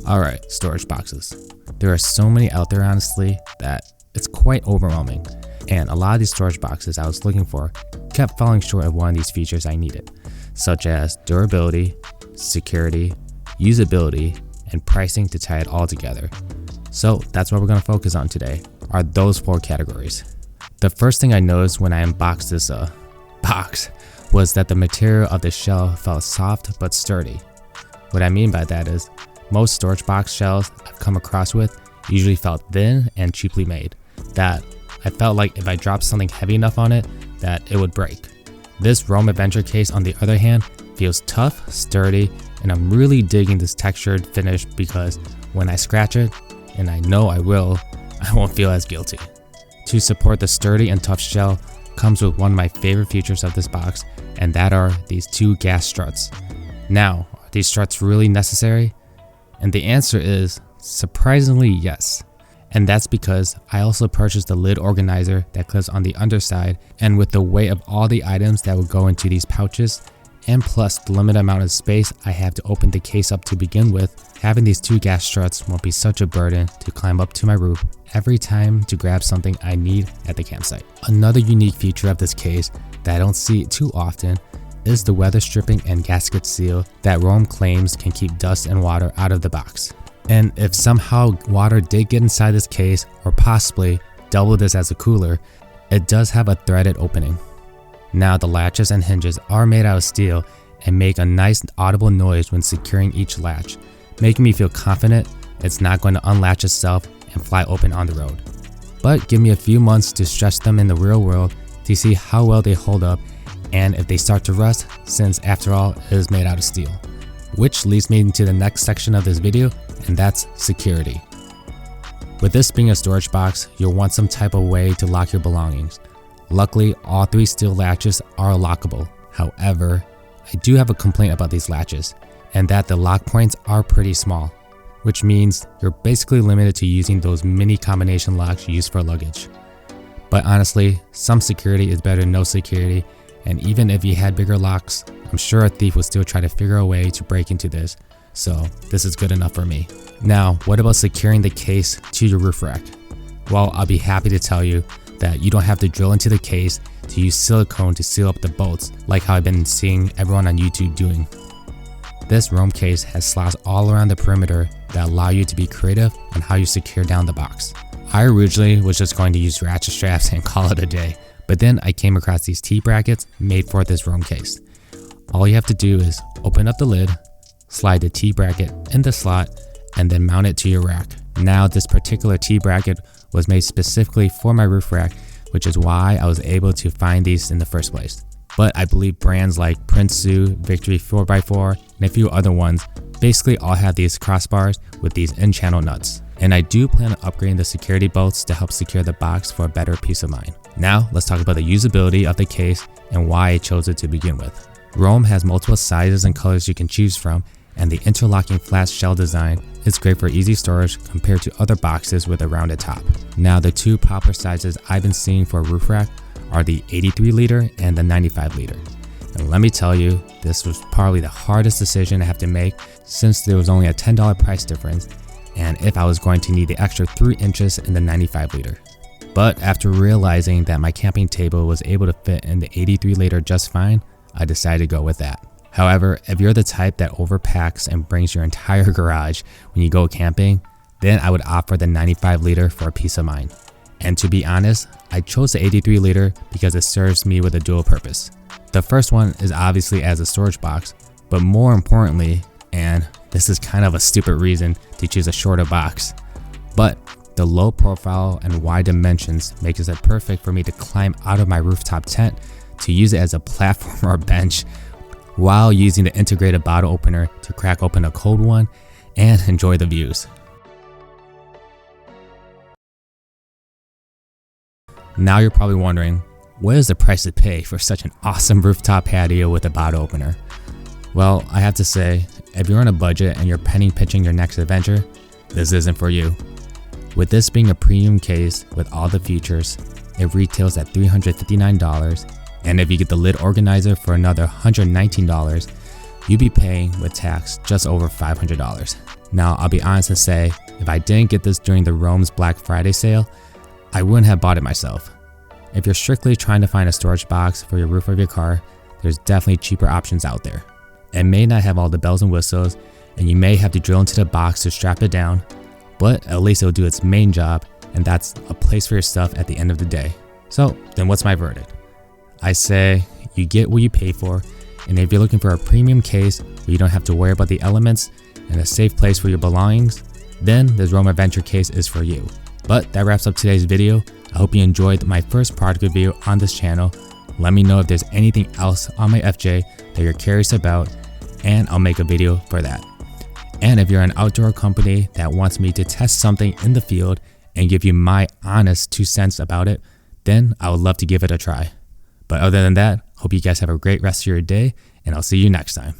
Alright, storage boxes. There are so many out there honestly that it's quite overwhelming, and a lot of these storage boxes I was looking for kept falling short of one of these features I needed, such as durability, security, usability, and pricing to tie it all together. So that's what we're going to focus on today, are those 4 categories. The first thing I noticed when I unboxed this box was that the material of the shell felt soft but sturdy. What I mean by that is, most storage box shells I've come across with usually felt thin and cheaply made, that I felt like if I dropped something heavy enough on it, that it would break. This Grom Adventure case on the other hand feels tough, sturdy, and I'm really digging this textured finish because when I scratch it, and I know I will, I won't feel as guilty. To support the sturdy and tough shell comes with one of my favorite features of this box, and that are these 2 gas struts. Now, are these struts really necessary? And the answer is surprisingly yes. And that's because I also purchased the lid organizer that clips on the underside, and with the weight of all the items that will go into these pouches, and plus the limited amount of space I have to open the case up to begin with, having these 2 gas struts won't be such a burden to climb up to my roof every time to grab something I need at the campsite. Another unique feature of this case that I don't see too often is the weather stripping and gasket seal that Grom claims can keep dust and water out of the box. And if somehow water did get inside this case, or possibly double this as a cooler, it does have a threaded opening. Now the latches and hinges are made out of steel and make a nice audible noise when securing each latch, making me feel confident it's not going to unlatch itself and fly open on the road. But give me a few months to stretch them in the real world to see how well they hold up and if they start to rust, since after all it is made out of steel. Which leads me into the next section of this video, and that's security. With this being a storage box, you'll want some type of way to lock your belongings. Luckily, all 3 steel latches are lockable. However, I do have a complaint about these latches, and that the lock points are pretty small, which means you're basically limited to using those mini combination locks used for luggage. But honestly, some security is better than no security, and even if you had bigger locks, I'm sure a thief would still try to figure a way to break into this, so this is good enough for me. Now, what about securing the case to your roof rack? Well, I'll be happy to tell you that you don't have to drill into the case to use silicone to seal up the bolts like how I've been seeing everyone on YouTube doing. This Grom case has slots all around the perimeter that allow you to be creative on how you secure down the box. I originally was just going to use ratchet straps and call it a day, but then I came across these T-brackets made for this Grom case. All you have to do is open up the lid, slide the T-bracket in the slot, and then mount it to your rack. Now this particular T-bracket was made specifically for my roof rack, which is why I was able to find these in the first place. But I believe brands like Prinsu, Victory 4x4, and a few other ones basically all have these crossbars with these in-channel nuts. And I do plan on upgrading the security bolts to help secure the box for a better peace of mind. Now let's talk about the usability of the case and why I chose it to begin with. Grom has multiple sizes and colors you can choose from, and the interlocking flat shell design is great for easy storage compared to other boxes with a rounded top. Now the 2 popular sizes I've been seeing for a roof rack are the 83 liter and the 95 liter. And let me tell you, this was probably the hardest decision I have to make since there was only a $10 price difference, and if I was going to need the extra 3 inches in the 95 liter. But after realizing that my camping table was able to fit in the 83 liter just fine, I decided to go with that. However, if you're the type that overpacks and brings your entire garage when you go camping, then I would opt for the 95 liter for peace of mind. And to be honest, I chose the 83 liter because it serves me with a dual purpose. The first one is obviously as a storage box, but more importantly, and this is kind of a stupid reason to choose a shorter box, but the low profile and wide dimensions makes it perfect for me to climb out of my rooftop tent to use it as a platform or bench while using the integrated bottle opener to crack open a cold one and enjoy the views. Now you're probably wondering, what is the price to pay for such an awesome rooftop patio with a bottle opener? Well, I have to say, if you're on a budget and you're penny pitching your next adventure, this isn't for you. With this being a premium case with all the features, it retails at $359, and if you get the lid organizer for another $119, you'd be paying with tax just over $500. Now, I'll be honest and say, if I didn't get this during the Grom's Black Friday sale, I wouldn't have bought it myself. If you're strictly trying to find a storage box for your roof of your car, there's definitely cheaper options out there. It may not have all the bells and whistles, and you may have to drill into the box to strap it down, but at least it'll do its main job, and that's a place for your stuff at the end of the day. So then what's my verdict? I say you get what you pay for, and if you're looking for a premium case where you don't have to worry about the elements and a safe place for your belongings, then this Grom Adventure case is for you. But that wraps up today's video. I hope you enjoyed my first product review on this channel. Let me know if there's anything else on my FJ that you're curious about, and I'll make a video for that. And if you're an outdoor company that wants me to test something in the field and give you my honest 2 cents about it, then I would love to give it a try. But other than that, hope you guys have a great rest of your day, and I'll see you next time.